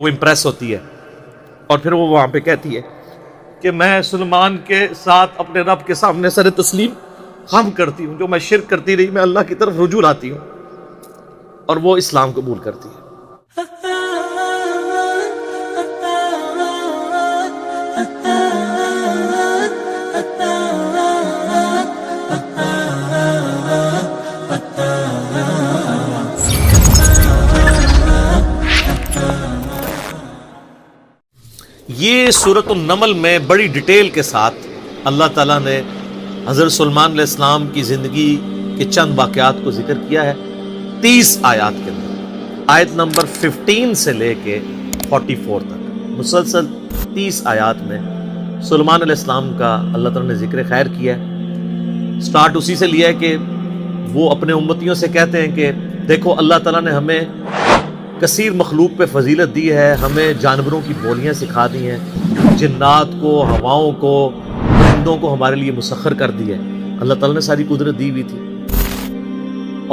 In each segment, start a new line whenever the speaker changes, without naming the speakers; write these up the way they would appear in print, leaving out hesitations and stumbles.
وہ امپریس ہوتی ہے اور پھر وہ وہاں پہ کہتی ہے کہ میں سلمان کے ساتھ اپنے رب کے سامنے سر تسلیم خم کرتی ہوں، جو میں شرک کرتی رہی میں اللہ کی طرف رجوع لاتی ہوں، اور وہ اسلام قبول کرتی ہے۔ یہ سورۃ النمل میں بڑی ڈیٹیل کے ساتھ اللہ تعالیٰ نے حضرت سلیمان علیہ السلام کی زندگی کے چند واقعات کو ذکر کیا ہے 30 آیات کے اندر، آیت نمبر 15 سے لے کے 44 تک مسلسل 30 آیات میں سلیمان علیہ السلام کا اللہ تعالیٰ نے ذکر خیر کیا ہے۔ سٹارٹ اسی سے لیا ہے کہ وہ اپنے امتیوں سے کہتے ہیں کہ دیکھو اللہ تعالیٰ نے ہمیں کثیر مخلوق پہ فضیلت دی ہے، ہمیں جانوروں کی بولیاں سکھا دی ہیں، جنات کو، ہواؤں کو، پرندوں کو ہمارے لیے مسخر کر دی ہے، اللہ تعالیٰ نے ساری قدرت دی ہوئی تھی۔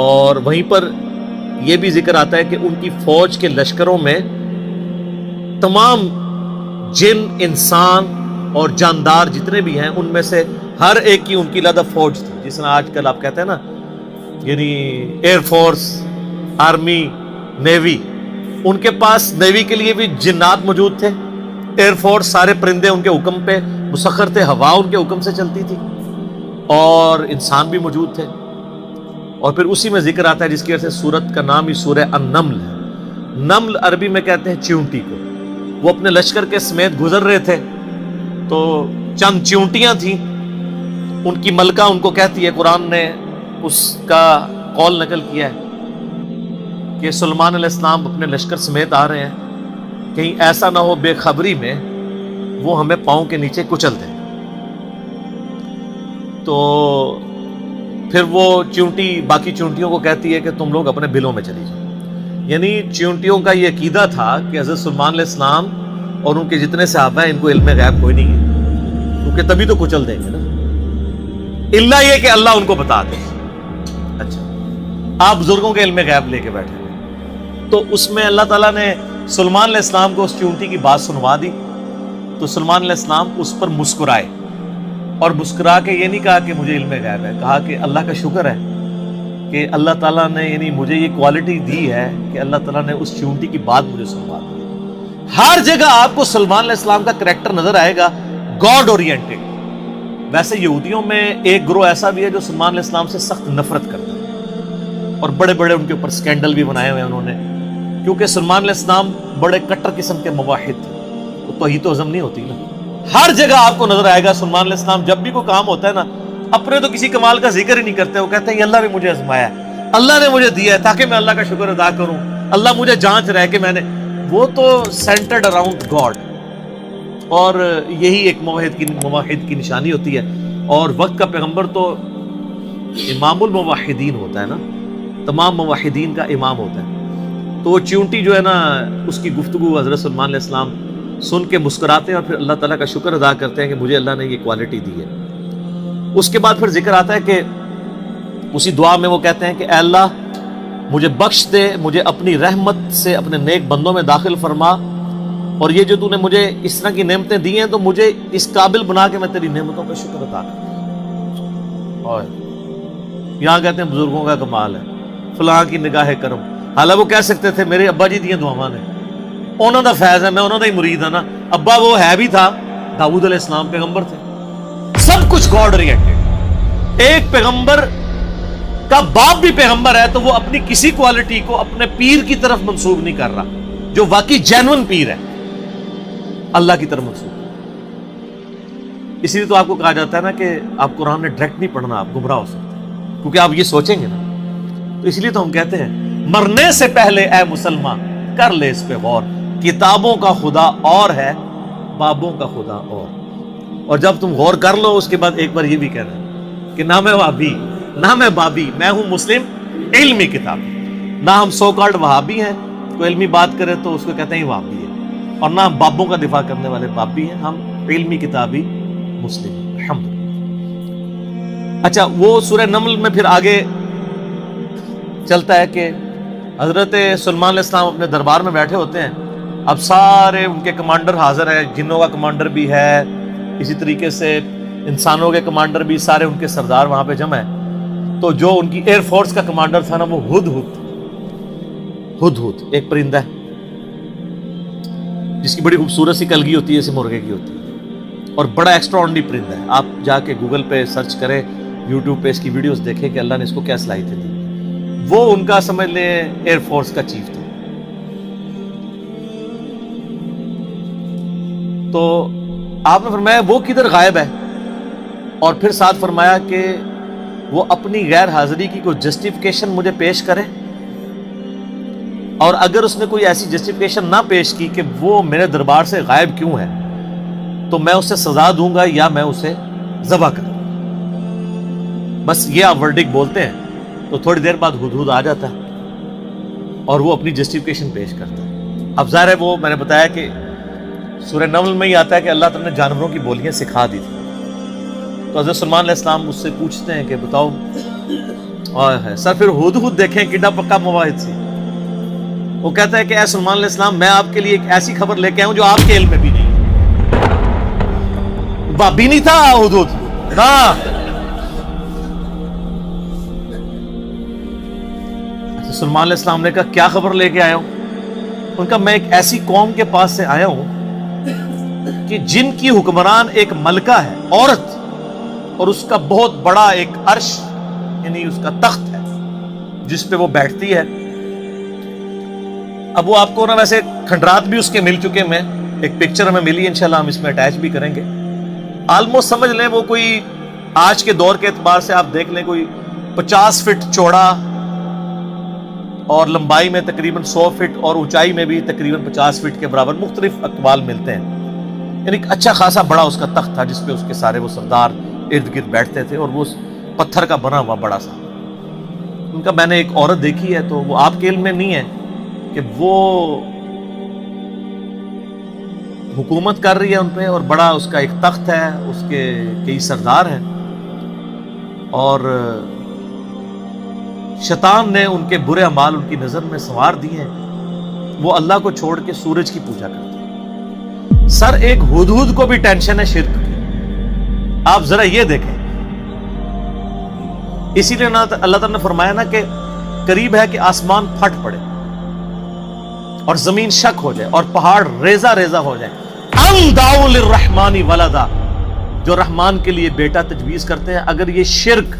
اور وہیں پر یہ بھی ذکر آتا ہے کہ ان کی فوج کے لشکروں میں تمام جن، انسان اور جاندار جتنے بھی ہیں ان میں سے ہر ایک کی ان کی علیحدہ فوج تھی، جس طرح آج کل آپ کہتے ہیں نا یعنی ایئر فورس، آرمی، نیوی، ان کے پاس نیوی کے لیے بھی جنات موجود تھے، ایئر فورس سارے پرندے ان کے حکم پہ مسخر تھے، ہوا ان کے حکم سے چلتی تھی، اور انسان بھی موجود تھے۔ اور پھر اسی میں ذکر آتا ہے جس کی وجہ سے سورت کا نام ہی سورہ النمل ہے۔ نمل عربی میں کہتے ہیں چیونٹی کو۔ وہ اپنے لشکر کے سمیت گزر رہے تھے تو چند چیونٹیاں تھیں، ان کی ملکہ ان کو کہتی ہے، قرآن نے اس کا قول نقل کیا ہے کہ سلیمان علیہ السلام اپنے لشکر سمیت آ رہے ہیں، کہیں ایسا نہ ہو بے خبری میں وہ ہمیں پاؤں کے نیچے کچل دیں۔ تو پھر وہ چیونٹی باقی چیونٹیوں کو کہتی ہے کہ تم لوگ اپنے بلوں میں چلی جاؤ۔ یعنی چیونٹیوں کا یہ عقیدہ تھا کہ حضرت سلیمان علیہ السلام اور ان کے جتنے صحابہ ہیں ان کو علم غیب کوئی نہیں ہے، کیونکہ تبھی تو کچل دیں گے نا، الا یہ کہ اللہ ان کو بتا دے۔ اچھا، آپ بزرگوں کے علم غیب لے کے بیٹھے، تو اس میں اللہ تعالیٰ نے سلیمان علیہ السلام کو اس چیونٹی کی بات سنوا دی، تو سلیمان علیہ السلام اس پر مسکرائے، اور مسکرا کے یہ نہیں کہا کہ مجھے علم غیب ہے، کہا کہ اللہ کا شکر ہے کہ اللہ تعالیٰ نے یعنی مجھے یہ کوالٹی دی ہے کہ اللہ تعالیٰ نے اس چیونٹی کی بات مجھے سنوا دی۔ ہر جگہ آپ کو سلیمان علیہ السلام کا کریکٹر نظر آئے گا گاڈ اورینٹڈ۔ ویسے یہودیوں میں ایک گروہ ایسا بھی ہے جو سلیمان علیہ السلام سے سخت نفرت کرتا ہے، اور بڑے بڑے ان کے اوپر سکینڈل بھی بنائے ہوئے ہیں انہوں نے، کیونکہ سلیمان علیہ السلام بڑے کٹر قسم کے موحد تھے، تو توحید و عزم نہیں ہوتی نا۔ ہر جگہ آپ کو نظر آئے گا سلیمان علیہ السلام جب بھی کوئی کام ہوتا ہے نا، اپنے تو کسی کمال کا ذکر ہی نہیں کرتے، وہ کہتے ہیں اللہ نے مجھے آزمایا ہے، اللہ نے مجھے دیا ہے تاکہ میں اللہ کا شکر ادا کروں، اللہ مجھے جانچ رہے کہ میں نے، وہ تو سینٹرڈ اراؤنڈ گاڈ، اور یہی ایک موحد کی نشانی ہوتی ہے۔ اور وقت کا پیغمبر تو امام الموحدین ہوتا ہے نا، تمام موحدین کا امام ہوتا ہے۔ تو وہ چیونٹی جو ہے نا، اس کی گفتگو حضرت سلیمان علیہ السلام سن کے مسکراتے ہیں اور پھر اللہ تعالیٰ کا شکر ادا کرتے ہیں کہ مجھے اللہ نے یہ کوالٹی دی ہے۔ اس کے بعد پھر ذکر آتا ہے کہ اسی دعا میں وہ کہتے ہیں کہ اے اللہ مجھے بخش دے، مجھے اپنی رحمت سے اپنے نیک بندوں میں داخل فرما، اور یہ جو تو نے مجھے اس طرح کی نعمتیں دی ہیں تو مجھے اس قابل بنا کے میں تیری نعمتوں کا شکر ادا کروں۔ اور یہاں کہتے ہیں بزرگوں کا کمال ہے، فلاں کی نگاہ کرم، حالانکہ وہ کہہ سکتے تھے میرے ابا جی دیاں دعاواں نے، انہوں دا فیض ہے، میں انہوں دا ہی مرید ہوں نا، ابا وہ ہے بھی تھا، داؤد علیہ السلام پیغمبر تھے، سب کچھ گاڈ اورینٹڈ۔ ایک پیغمبر کا باپ بھی پیغمبر ہے تو وہ اپنی کسی کوالٹی کو اپنے پیر کی طرف منسوب نہیں کر رہا، جو واقعی جینون پیر ہے اللہ کی طرف منسوب۔ اسی لیے تو آپ کو کہا جاتا ہے نا کہ آپ قرآن نے ڈائریکٹ نہیں پڑھنا، آپ گمراہ ہو سکتے ہیں، کیونکہ آپ یہ سوچیں گے نا۔ تو اس لیے تو ہم کہتے ہیں مرنے سے پہلے اے مسلمان کر لے اس پہ غور، کتابوں کا خدا اور ہے، بابوں کا خدا اور جب تم غور کر لو اس کے بعد ایک بار یہ بھی کہنا کہ نہ میں وہابی نہ میں بابی، میں ہوں مسلم علمی کتاب، نہ ہم سو کالڈ وہابی ہیں، کوئی علمی بات کرے تو اس کو کہتے ہیں وہابی ہے، اور نہ ہم بابوں کا دفاع کرنے والے بابی ہیں، ہم علمی کتابی مسلم ہیں، الحمدللہ۔ اچھا، وہ سورہ نمل میں پھر آگے چلتا ہے کہ حضرت سلیمان علیہ السلام اپنے دربار میں بیٹھے ہوتے ہیں اب سارے ان کے کمانڈر حاضر ہیں، جنوں کا کمانڈر بھی ہے، اسی طریقے سے انسانوں کے کمانڈر بھی، سارے ان کے سردار وہاں پہ جمع ہیں۔ تو جو ان کی ایئر فورس کا کمانڈر تھا نا، وہ ہدہد ایک پرندہ ہے جس کی بڑی خوبصورت سی کلگی ہوتی ہے، جیسے مرغے کی ہوتی ہے، اور بڑا ایکسٹرا آرڈنری پرندہ ہے۔ آپ جا کے گوگل پہ سرچ کریں، یوٹیوب پہ اس کی ویڈیوز دیکھیں کہ اللہ نے اس کو کیا صلاحیتیں دی۔ وہ ان کا سمجھ لیں ایئر فورس کا چیف تھا۔ تو آپ نے فرمایا وہ کدھر غائب ہے، اور پھر ساتھ فرمایا کہ وہ اپنی غیر حاضری کی کوئی جسٹیفیکیشن مجھے پیش کرے، اور اگر اس نے کوئی ایسی جسٹیفیکیشن نہ پیش کی کہ وہ میرے دربار سے غائب کیوں ہے، تو میں اسے سزا دوں گا یا میں اسے ذبح کروں۔ بس یہ آپ ورڈک بولتے ہیں تو تھوڑی دیر بعد ہدہد آ جاتا ہے اور وہ اپنی جسٹیفیکیشن پیش کرتا ہے۔ اب ظاہر ہے وہ میں نے بتایا کہ سورہ نمل میں ہی آتا ہے کہ اللہ تعالیٰ نے جانوروں کی بولیاں سکھا دی تھی۔ تو حضرت سلمان علیہ السلام مجھ سے پوچھتے ہیں کہ بتاؤ سر پھر ہدہد دیکھیں کڈا پکا مواحد سی۔ وہ کہتا ہے کہ اے سلمان علیہ السلام، میں آپ کے لیے ایک ایسی خبر لے کے آؤں جو آپ کے علم میں بھی نہیں ہے۔ بابی نہیں تھا ہدہد نا۔ سلمان علیہ السلام نے کہا کیا خبر لے کے آیا ہوں؟ ان کا میں ایک ایسی قوم کے پاس سے آیا ہوں کہ جن کی حکمران ایک ملکہ ہے، عورت، اور اس کا بہت بڑا ایک عرش یعنی اس کا تخت ہے جس پہ وہ بیٹھتی ہے۔ اب وہ آپ کو نا ویسے کھنڈرات بھی اس کے مل چکے ہیں، ایک پکچر ہمیں ملی، انشاءاللہ ہم اس میں اٹیچ بھی کریں گے۔ آلموسٹ سمجھ لیں وہ کوئی آج کے دور کے اعتبار سے آپ دیکھ لیں کوئی 50 فٹ چوڑا اور لمبائی میں تقریباً 100 فٹ اور اونچائی میں بھی تقریباً 50 فٹ کے برابر، مختلف اقوال ملتے ہیں۔ یعنی ایک اچھا خاصا بڑا اس کا تخت تھا جس پہ اس کے سارے وہ سردار ارد گرد بیٹھتے تھے، اور وہ پتھر کا بنا ہوا بڑا سا۔ ان کا میں نے ایک عورت دیکھی ہے، تو وہ آپ کے علم میں نہیں ہے کہ وہ حکومت کر رہی ہے ان پہ، اور بڑا اس کا ایک تخت ہے، اس کے کئی سردار ہیں، اور شیطان نے ان کے برے اعمال ان کی نظر میں سنوار دیے ہیں۔ وہ اللہ کو چھوڑ کے سورج کی پوجا کرتے ہیں۔ سر ایک ہدہد کو بھی ٹینشن ہے شرک کی، آپ ذرا یہ دیکھیں۔ اسی لیے اللہ تعالیٰ نے فرمایا نا کہ قریب ہے کہ آسمان پھٹ پڑے اور زمین شک ہو جائے اور پہاڑ ریزہ ریزہ ہو جائے۔ ام دعوا للرحمن ولدا، جو رحمان کے لیے بیٹا تجویز کرتے ہیں، اگر یہ شرک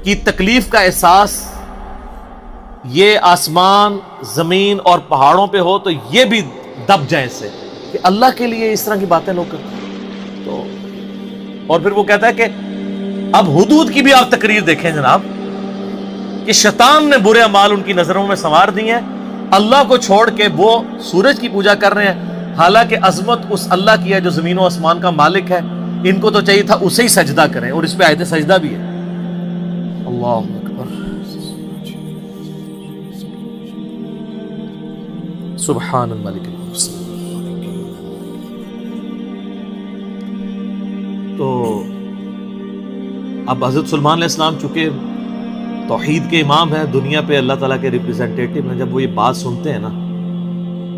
کی تکلیف کا احساس یہ آسمان، زمین اور پہاڑوں پہ ہو تو یہ بھی دب جائیں اس سے کہ اللہ کے لیے اس طرح کی باتیں لوگ کرتے ہیں۔ تو اور پھر وہ کہتا ہے کہ اب ہدہد کی بھی آپ تقریر دیکھیں جناب، کہ شیطان نے برے اعمال ان کی نظروں میں سنوار دی ہیں، اللہ کو چھوڑ کے وہ سورج کی پوجا کر رہے ہیں، حالانکہ عظمت اس اللہ کی ہے جو زمین و آسمان کا مالک ہے۔ ان کو تو چاہیے تھا اسے ہی سجدہ کریں، اور اس پہ آیت سجدہ بھی ہے۔ اللہ اکبر، سبحان الملک المقتدر۔ تو اب حضرت سلمان علیہ السلام چونکہ توحید کے امام ہیں، دنیا پہ اللہ تعالیٰ کے ریپریزنٹیٹیو ہیں، جب وہ یہ بات سنتے ہیں نا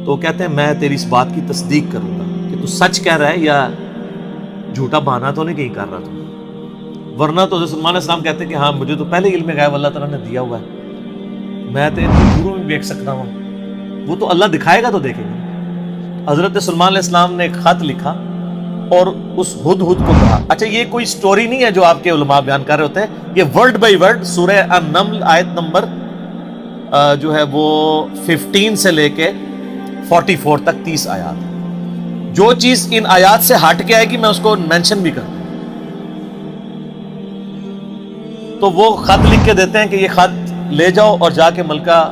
تو وہ کہتے ہیں میں تیری اس بات کی تصدیق کروں گا کہ تو سچ کہہ رہا ہے یا جھوٹا بہانہ تو نہیں کہیں کر رہا تو، ورنہ تو حضرت سلمان علیہ السلام کہتے ہیں کہ ہاں مجھے تو پہلے علم غیب اللہ تعالیٰ نے دیا ہوا ہے، میں تو دوروں میں دیکھ سکتا ہوں، وہ تو اللہ دکھائے گا تو دیکھیں گے۔ حضرت سلمان علیہ السلام نے ایک خط لکھا اور اس ہدہد کو کہا۔ اچھا یہ کوئی سٹوری نہیں ہے جو آپ کے علماء بیان کر رہے ہوتے ہیں، یہ ورڈ بائی ورڈ سورہ النمل آیت نمبر جو ہے وہ 15 سے لے کے 44 تک 30 آیات ہے۔ جو چیز ان آیات سے ہٹ کے آئے گی میں اس کو مینشن بھی کروں۔ تو وہ خط لکھ کے دیتے ہیں کہ یہ خط لے جاؤ اور جا کے ملکہ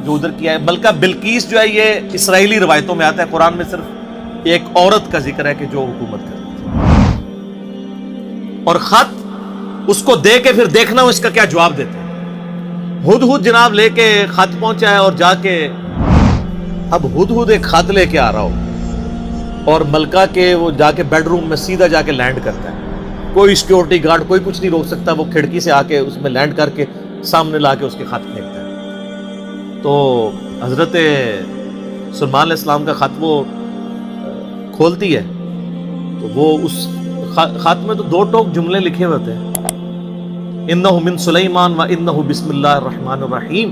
جو ادھر کیا ہے، ملکہ بلقیس جو ہے یہ اسرائیلی روایتوں میں آتا ہے، قرآن میں صرف ایک عورت کا ذکر ہے کہ جو حکومت کرتی ہے، اور خط اس کو دے کے پھر دیکھنا اس کا کیا جواب دیتے ہیں۔ ہدہد جناب لے کے خط پہنچا ہے اور جا کے اب ہدہد ایک خط لے کے آ رہا ہو اور ملکہ کے وہ جا کے بیڈ روم میں سیدھا جا کے لینڈ کرتا ہے، کوئی سیکیورٹی گارڈ کوئی کچھ نہیں روک سکتا، وہ کھڑکی سے آ کے اس میں لینڈ کر کے سامنے لا کے اس کے خط پھینکتا ہے۔ تو حضرت سلیمان علیہ السلام کا خط وہ کھولتی ہے تو وہ اس خط میں تو 2 ٹوک جملے لکھے ہوتے ہیں، انہ من سلیمان و انہ بسم اللہ الرحمن الرحیم،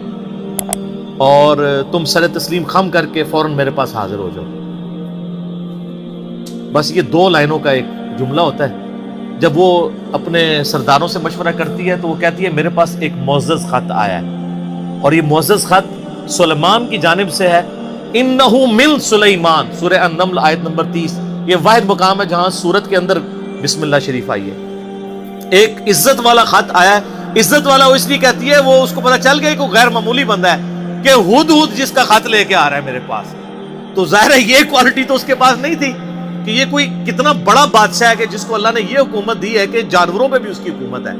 اور تم سر تسلیم خم کر کے فوراً میرے پاس حاضر ہو جاؤ. بس یہ 2 لائنوں کا ایک جملہ ہوتا ہے. جب وہ اپنے سرداروں سے مشورہ کرتی ہے تو وہ کہتی ہے میرے پاس ایک معزز خط آیا ہے، اور یہ معزز خط سلیمان کی جانب سے ہے. انہ من سلیمان، سورہ النمل آیت نمبر 30. یہ واحد مقام ہے جہاں سورت کے اندر بسم اللہ شریف آئی ہے. ایک عزت والا خط آیا ہے. عزت والا وہ اس لیے کہتی ہے وہ اس کو پتا چل گیا کہ غیر معمولی بندہ ہے کہ ہدہد جس کا خط لے کے آ رہا ہے میرے پاس. تو ظاہر ہے یہ کوالٹی تو اس کے پاس نہیں تھی کہ یہ کوئی کتنا بڑا بادشاہ ہے کہ جس کو اللہ نے یہ حکومت دی ہے کہ جانوروں پہ بھی اس کی حکومت ہے.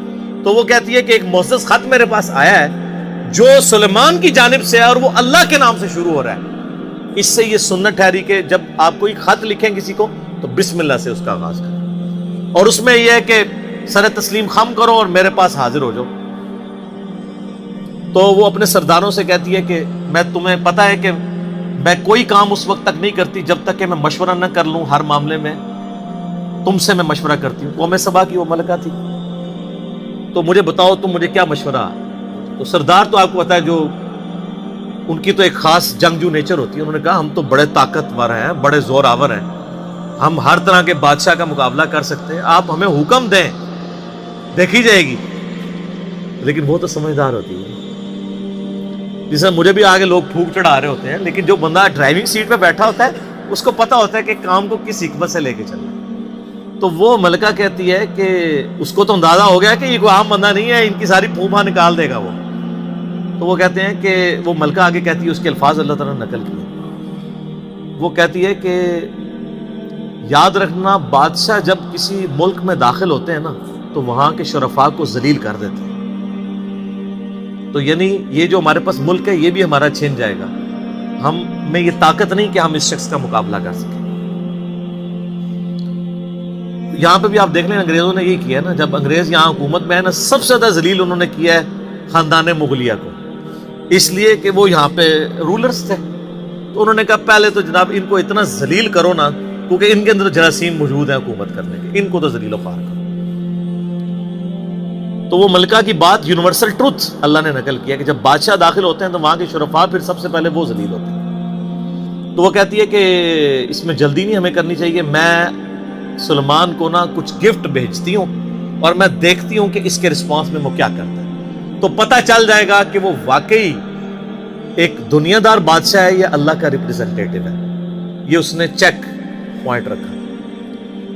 تو وہ کہتی ہے کہ ایک معزز خط میرے پاس آیا ہے جو سلیمان کی جانب سے ہے اور وہ اللہ کے نام سے شروع ہو رہا ہے. اس سے یہ سنت ٹھہری کہ جب آپ کوئی خط لکھیں کسی کو تو بسم اللہ سے اس کا آغاز کریں، اور اس میں یہ ہے کہ سر تسلیم خم کرو اور میرے پاس حاضر ہو جاؤ. تو وہ اپنے سرداروں سے کہتی ہے کہ میں تمہیں پتا ہے کہ میں کوئی کام اس وقت تک نہیں کرتی جب تک کہ میں مشورہ نہ کر لوں. ہر معاملے میں تم سے میں مشورہ کرتی ہوں. قوم سبا کی وہ ملکہ تھی. تو مجھے بتاؤ تم مجھے کیا مشورہ. تو سردار تو آپ کو پتا ہے جو ان کی تو ایک خاص جنگجو نیچر ہوتی ہے. انہوں نے کہا ہم تو بڑے طاقتور ہیں، بڑے زور آور ہیں، ہم ہر طرح کے بادشاہ کا مقابلہ کر سکتے ہیں، آپ ہمیں حکم دیں دیکھی جائے گی. لیکن وہ تو سمجھدار ہوتی ہے. جسے مجھے بھی آگے لوگ پھونک چڑھا رہے ہوتے ہیں، لیکن جو بندہ ڈرائیونگ سیٹ پہ بیٹھا ہوتا ہے اس کو پتا ہوتا ہے کہ کام کو کس حکمت سے لے کے چلنا. تو وہ ملکہ کہتی ہے کہ اس کو تو اندازہ ہو گیا کہ یہ کوئی عام بندہ نہیں ہے، ان کی ساری پھوپھا نکال دے گا وہ. تو وہ کہتے ہیں کہ وہ ملکہ آگے کہتی ہے، اس کے الفاظ اللہ تعالیٰ نے نقل کیے. وہ کہتی ہے کہ یاد رکھنا بادشاہ جب کسی ملک میں داخل ہوتے ہیں نا تو وہاں کے شرفاء کو ذلیل کر دیتے ہیں. تو یعنی یہ جو ہمارے پاس ملک ہے یہ بھی ہمارا چھن جائے گا. ہم میں یہ طاقت نہیں کہ ہم اس شخص کا مقابلہ کر سکیں. یہاں پہ بھی آپ دیکھ لیں انگریزوں نے یہی کیا ہے نا. جب انگریز یہاں حکومت میں ہے نا سب سے زیادہ ذلیل انہوں نے کیا ہے خاندان مغلیہ کو، اس لیے کہ وہ یہاں پہ رولرز تھے. تو انہوں نے کہا پہلے تو جناب ان کو اتنا ذلیل کرو نا، کیونکہ ان کے اندر جراثیم موجود ہیں حکومت کرنے کے، ان کو تو ذلیل و خوار کرو. تو وہ ملکہ کی بات یونیورسل ٹروتھ اللہ نے نقل کیا کہ جب بادشاہ داخل ہوتے ہیں تو وہاں کے شرفاء پھر سب سے پہلے وہ ذلیل ہوتے ہیں. تو وہ کہتی ہے کہ اس میں جلدی نہیں ہمیں کرنی چاہیے، میں سلیمان کو نا کچھ گفٹ بھیجتی ہوں اور میں دیکھتی ہوں کہ اس کے رسپانس میں وہ کیا کرتا ہے. تو پتہ چل جائے گا کہ وہ واقعی ایک دنیا دار بادشاہ ہے یا اللہ کا ریپریزنٹیٹو ہے. یہ اس نے چیک پوائنٹ رکھا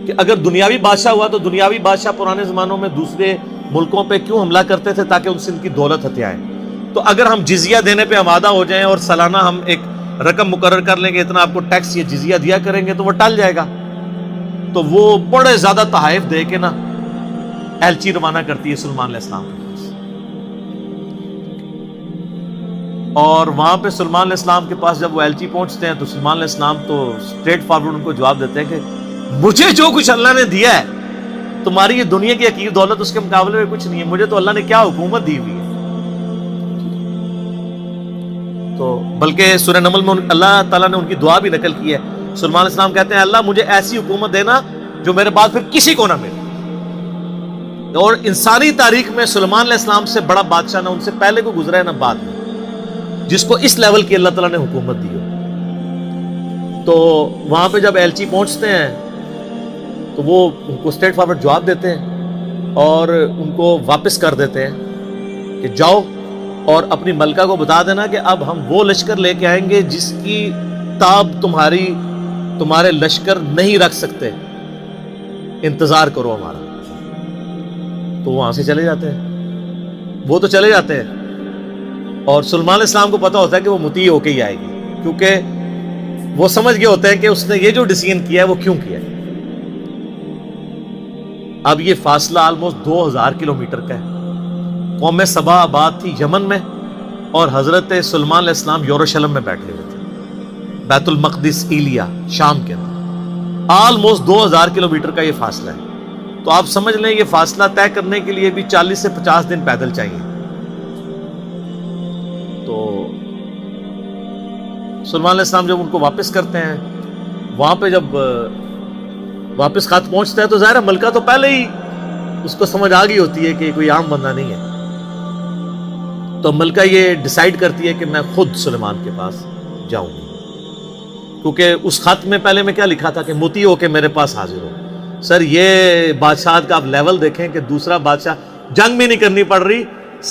کہ اگر دنیاوی بادشاہ ہوا تو دنیاوی بادشاہ پرانے زمانوں میں دوسرے ملکوں پہ کیوں حملہ کرتے تھے؟ تاکہ ان سے ان کی دولت ہتھیائیں. تو اگر ہم جزیہ دینے پہ آمادہ ہو جائیں اور سالانہ ہم ایک رقم مقرر کر لیں گے اتنا آپ کو ٹیکس یا جزیہ دیا کریں گے تو وہ ٹل جائے گا. تو وہ بڑے زیادہ تحائف دے کے نا ایلچی روانہ کرتی ہے سلیمان علیہ السلام کے پاس. اور وہاں پہ سلیمان علیہ السلام کے پاس جب وہ ایلچی پہنچتے ہیں تو سلیمان علیہ السلام تو اسٹریٹ فارورڈ ان کو جواب دیتے ہیں کہ مجھے جو کچھ اللہ نے دیا ہے تمہاری یہ دنیا کی حقیر دولت اس کے مقابلے میں کچھ نہیں ہے. مجھے تو اللہ نے کیا حکومت دی ہوئی ہے. تو بلکہ سورہ نمل میں اللہ تعالیٰ نے ان کی دعا بھی نقل کی ہے. سلیمان علیہ السلام کہتے ہیں اللہ مجھے ایسی حکومت دینا جو میرے بعد پھر کسی کو نہ ملے. اور انسانی تاریخ میں سلیمان علیہ السلام سے بڑا بادشاہ نہ ان سے پہلے کو گزرا ہے نہ بعد میں جس کو اس لیول کی اللہ تعالیٰ نے حکومت دی ہو. تو وہاں پہ جب ایلچی پہنچتے ہیں تو وہ ان کو اسٹریٹ فارورڈ جواب دیتے ہیں اور ان کو واپس کر دیتے ہیں کہ جاؤ اور اپنی ملکہ کو بتا دینا کہ اب ہم وہ لشکر لے کے آئیں گے جس کی تاب تمہارے لشکر نہیں رکھ سکتے، انتظار کرو ہمارا. تو وہاں سے چلے جاتے ہیں. وہ تو چلے جاتے ہیں اور سلیمان علیہ السلام کو پتا ہوتا ہے کہ وہ مطیع ہو کے ہی آئے گی، کیونکہ وہ سمجھ گئے ہوتے ہیں کہ اس نے یہ جو ڈیسیژن کیا ہے وہ کیوں کیا ہے. اب یہ فاصلہ آلموسٹ 2000 کلومیٹر کا ہے. قوم سبا آباد تھی یمن میں اور حضرت سلیمان علیہ السلام یروشلم میں بیٹھے ہوئے تھے، بیت المقدس ایلیا شام کے اندر. آلموسٹ 2000 کلومیٹر کا یہ فاصلہ ہے. تو آپ سمجھ لیں یہ فاصلہ طے کرنے کے لیے بھی 40 سے 50 دن پیدل چاہیے. تو سلیمان علیہ السلام جب ان کو واپس کرتے ہیں، وہاں پہ جب واپس خط پہنچتا ہے تو ظاہر ہے ملکہ تو پہلے ہی اس کو سمجھ آ گئی ہوتی ہے کہ کوئی عام بندہ نہیں ہے، تو ملکہ یہ ڈیسائیڈ کرتی ہے کہ میں خود سلیمان کے پاس جاؤں گی، کیونکہ اس خط میں پہلے میں کیا لکھا تھا کہ مطیع ہو کے میرے پاس حاضر ہو۔ سر یہ بادشاہ کا آپ لیول دیکھیں کہ دوسرا بادشاہ جنگ بھی نہیں کرنی پڑ رہی،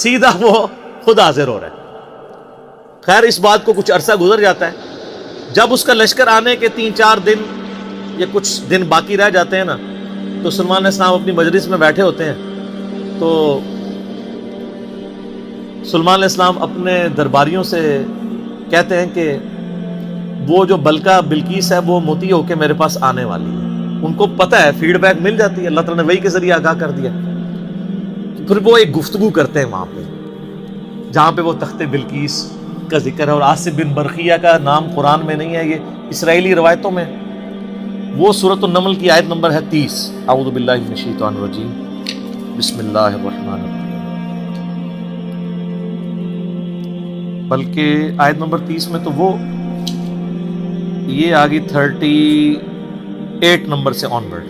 سیدھا وہ خود حاضر ہو رہا ہے۔ خیر اس بات کو کچھ عرصہ گزر جاتا ہے، جب اس کا لشکر آنے کے 3-4 دن یا کچھ دن باقی رہ جاتے ہیں نا، تو سلیمان علیہ السلام اپنی مجلس میں بیٹھے ہوتے ہیں، تو سلیمان علیہ السلام اپنے درباریوں سے کہتے ہیں کہ وہ جو بلقیس ہے وہ مطیع ہو کے میرے پاس آنے والی ہے۔ ان کو پتہ ہے، فیڈ بیک مل جاتی ہے، اللہ تعالیٰ نے وحی کے ذریعے آگاہ کر دیا۔ پھر وہ ایک گفتگو کرتے ہیں وہاں پہ، جہاں پہ وہ تخت بلقیس کا ذکر ہے، اور آصف بن برقیہ کا نام قرآن میں نہیں ہے، یہ اسرائیلی روایتوں میں۔ وہ سورۃ النمل کی آیت نمبر ہے 30۔ اعوذ باللہ من الشیطان الرجیم، بسم اللہ الرحمن الرحیم۔ بلکہ آیت نمبر 30 میں تو وہ یہ آگی 38 نمبر سے آن ورڈ،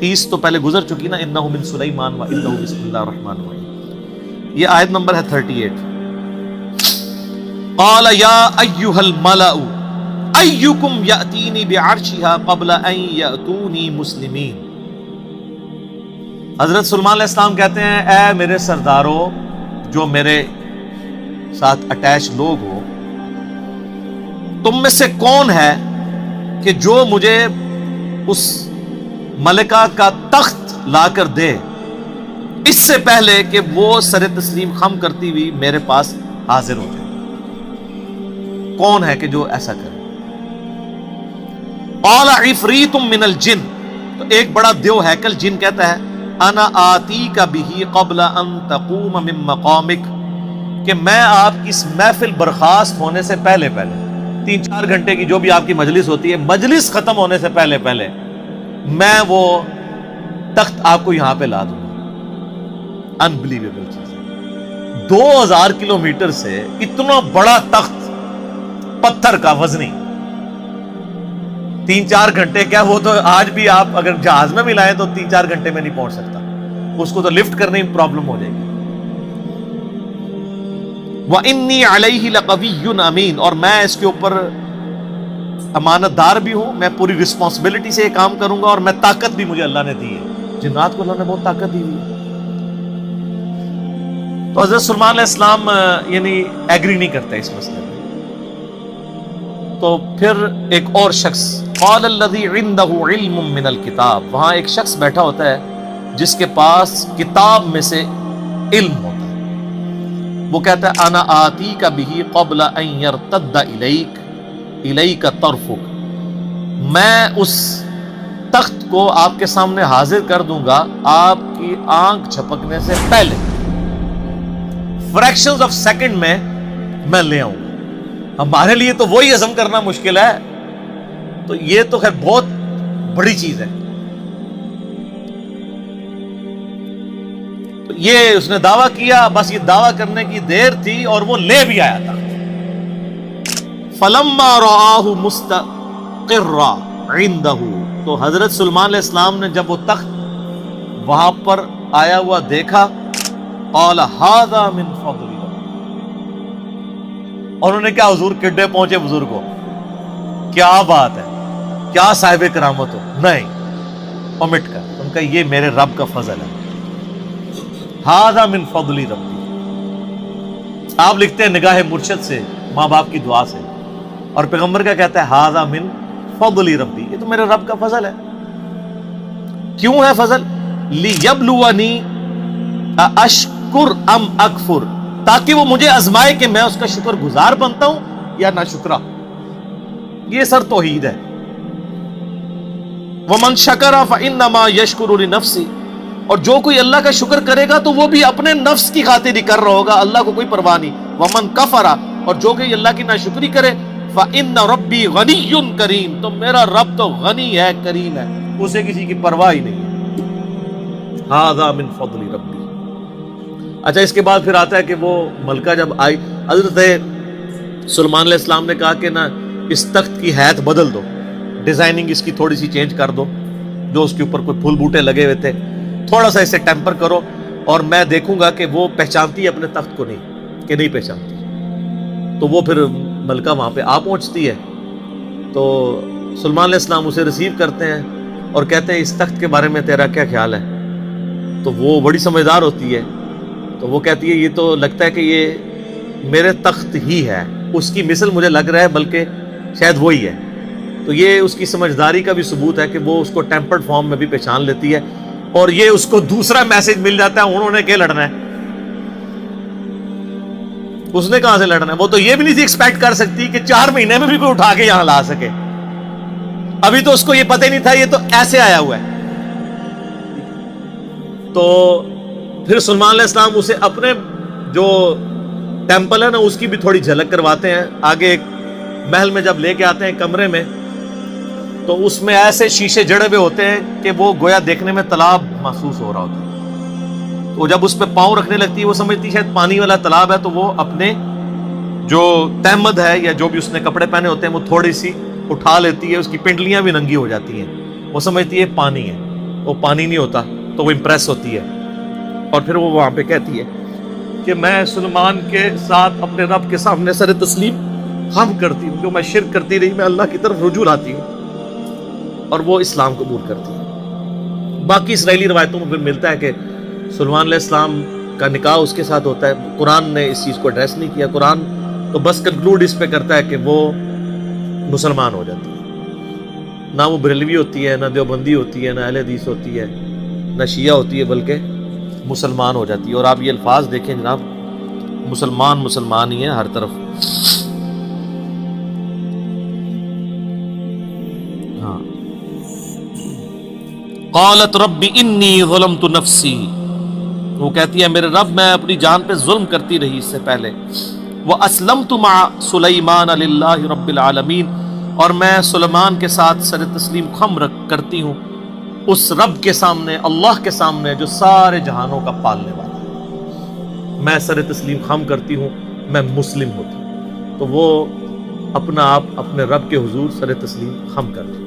30 تو پہلے گزر چکی نا، انہ من سلیمان و انہ بسم اللہ الرحمن الرحیم۔ یہ آیت نمبر ہے 38۔ قال یا ایھا الملأ ایکم یأتینی بعرشها قبل ان یأتونی مسلمین۔ حضرت سلیمان علیہ السلام کہتے ہیں، اے میرے سرداروں، جو میرے ساتھ اٹیچ لوگ ہو، تم میں سے کون ہے کہ جو مجھے اس ملکہ کا تخت لا کر دے اس سے پہلے کہ وہ سر تسلیم خم کرتی ہوئی میرے پاس حاضر ہو جائے؟ کون ہے کہ جو ایسا کرے؟ قال عفریت من الجن، تو ایک بڑا دیو ہیکل جن کہتا ہے، انا آتیک بہ قبل ان تقوم من مقامک، کہ میں آپ کی اس محفل برخاست ہونے سے پہلے 3-4 گھنٹے کی جو بھی آپ کی مجلس ہوتی ہے، مجلس ختم ہونے سے پہلے میں وہ تخت آپ کو یہاں پہ لا دوں گا۔ انبلیویبل چیز ہے، 2000 کلومیٹر سے اتنا بڑا تخت پتھر کا وزنی، 3-4 گھنٹے کیا، وہ تو آج بھی آپ اگر جہاز میں بھی لائیں تو 3-4 گھنٹے میں نہیں پہنچ سکتا، اس کو تو لفٹ کرنے میں پرابلم ہو جائے گی۔ وَإِنِّي عَلَيْهِ لَقَوِيٌّ أَمِينٌ، اور میں اس کے اوپر امانت دار بھی ہوں، میں پوری رسپانسبلٹی سے یہ کام کروں گا، اور میں طاقت بھی مجھے اللہ نے دی ہے، جنات کو اللہ نے بہت طاقت دی ہوئی ہے۔ تو حضرت سلیمان علیہ السلام یعنی ایگری نہیں کرتے اس مسئلے میں۔ تو پھر ایک اور شخص، قال الذی عندہ علم من الکتاب، وہاں ایک شخص بیٹھا ہوتا ہے جس کے پاس کتاب میں سے علم ہوتا ہے، وہ کہتا ہے انا آتیک بہ قبل ان یرتد الیک طرفک، میں اس تخت کو آپ کے سامنے حاضر کر دوں گا آپ کی آنکھ جھپکنے سے پہلے، فریکشنز آف سیکنڈ میں لے آؤں گا۔ ہمارے لیے تو وہی ہضم کرنا مشکل ہے، تو یہ تو خیر بہت بڑی چیز ہے۔ تو یہ اس نے دعویٰ کیا، بس یہ دعویٰ کرنے کی دیر تھی اور وہ لے بھی آیا تھا۔ فلما رآہ مستقرا عندہ، تو حضرت سلیمان علیہ السلام نے جب وہ تخت وہاں پر آیا ہوا دیکھا، قال ھذا من فضل ربی، اور انہوں نے کیا، حضور کڈے پہنچے بزرگوں، کیا بات ہے، کیا صاحب کرامت ہو، نہیں اومٹ کر، ان کا یہ میرے رب کا فضل ہے، ھذا من فضل ربی۔ آپ لکھتے ہیں نگاہ مرشد سے، ماں باپ کی دعا سے، اور پیغمبر کا کہتا ہے ھذا من فضل ربی، یہ تو میرے رب کا فضل ہے۔ کیوں ہے فضل؟ لیبلونی اشکر ام اکفر، تاکہ وہ مجھے آزمائے کہ میں اس کا شکر گزار بنتا ہوں یا ناشکرا۔ یہ سر توحید ہے۔ ومن شکر فانما یشکر لنفسہ، اور جو کوئی اللہ کا شکر کرے گا تو وہ بھی اپنے نفس کی خاطر ہی کر رہا ہوگا، اللہ کو کوئی پرواہ نہیں۔ ومن کفر، اور جو کوئی اللہ کی ناشکری کرے، فإن ربی غنی کریم، تو میرا رب تو غنی ہے، کریم ہے، اسے کسی کی پرواہ ہی نہیں ہے۔ ھذا من فضل ربی۔ اچھا اس کے بعد پھر آتا ہے کہ وہ ملکہ جب آئی، حضرت سلیمان علیہ السلام نے کہا کہ نا اس تخت کی حیت بدل دو، ڈیزائننگ اس کی تھوڑی سی چینج کر دو، جو اس کے اوپر کوئی پھول بوٹے لگے ہوئے تھے تھوڑا سا اسے ٹیمپر کرو، اور میں دیکھوں گا کہ وہ پہچانتی ہے اپنے تخت کو نہیں کہ نہیں پہچانتی۔ تو وہ پھر ملکہ وہاں پہ آ پہنچتی ہے، تو سلیمان علیہ السلام اسے ریسیو کرتے ہیں اور کہتے ہیں اس تخت کے بارے میں تیرا کیا خیال ہے؟ تو وہ بڑی سمجھدار ہوتی ہے، تو وہ کہتی ہے یہ تو لگتا ہے کہ یہ میرے تخت ہی ہے، اس کی مثل مجھے لگ رہا ہے بلکہ شاید وہی ہے۔ تو یہ اس کی سمجھداری کا بھی ثبوت ہے کہ وہ اس کو ٹیمپرڈ فارم میں بھی پہچان لیتی ہے، اور یہ اس کو دوسرا میسج مل جاتا ہے انہوں نے کیا لڑنا ہے، اس نے کہاں سے لڑنا ہے؟ وہ تو یہ بھی نہیں تھی ایکسپیکٹ کر سکتی کہ 4 مہینے میں بھی کوئی اٹھا کے یہاں لا سکے، ابھی تو اس کو یہ پتہ ہی نہیں تھا یہ تو ایسے آیا ہوا ہے۔ تو پھر سلیمان علیہ السلام اسے اپنے جو ٹیمپل ہے نا اس کی بھی تھوڑی جھلک کرواتے ہیں۔ آگے ایک محل میں جب لے کے آتے ہیں کمرے میں، تو اس میں ایسے شیشے جڑے ہوئے ہوتے ہیں کہ وہ گویا دیکھنے میں تالاب محسوس ہو رہا ہوتا ہے۔ تو جب اس پہ پاؤں رکھنے لگتی ہے وہ سمجھتی ہے شاید پانی والا تالاب ہے، تو وہ اپنے جو تہمد ہے یا جو بھی اس نے کپڑے پہنے ہوتے ہیں وہ تھوڑی سی اٹھا لیتی ہے، اس کی پنڈلیاں بھی ننگی ہو جاتی ہیں، وہ سمجھتی ہے پانی ہے، وہ پانی نہیں ہوتا، تو وہ امپریس ہوتی ہے، اور پھر وہ وہاں پہ کہتی ہے کہ میں سلیمان کے ساتھ اپنے رب کے سامنے سر تسلیم خم کرتی ہوں، جو میں شرک کرتی رہی میں اللہ کی طرف رجوع لاتی ہوں، اور وہ اسلام قبول کرتی ہے۔ باقی اسرائیلی روایتوں میں پھر ملتا ہے کہ سلیمان علیہ السلام کا نکاح اس کے ساتھ ہوتا ہے۔ قرآن نے اس چیز کو ایڈریس نہیں کیا، قرآن تو بس کنکلوڈ اس پہ کرتا ہے کہ وہ مسلمان ہو جاتی ہے، نہ وہ بریلوی ہوتی ہے، نہ دیوبندی ہوتی ہے، نہ اہل حدیث ہوتی ہے، نہ شیعہ ہوتی ہے، بلکہ مسلمان ہو جاتی ہے۔ اور آپ یہ الفاظ دیکھیں جناب، مسلمان مسلمان ہی ہے ہر طرف۔ ہاں، قالت رب انی ظلمت نفسی، وہ کہتی ہے میرے رب میں اپنی جان پہ ظلم کرتی رہی اس سے پہلے، واسلمت مع سلیمان للہ رب العالمین، اور میں سلیمان کے ساتھ سر تسلیم خم کرتی ہوں اس رب کے سامنے، اللہ کے سامنے جو سارے جہانوں کا پالنے والا ہے، میں سر تسلیم خم کرتی ہوں، میں مسلم ہوتی ہوں۔ تو وہ اپنا آپ اپنے رب کے حضور سر تسلیم خم کر دی۔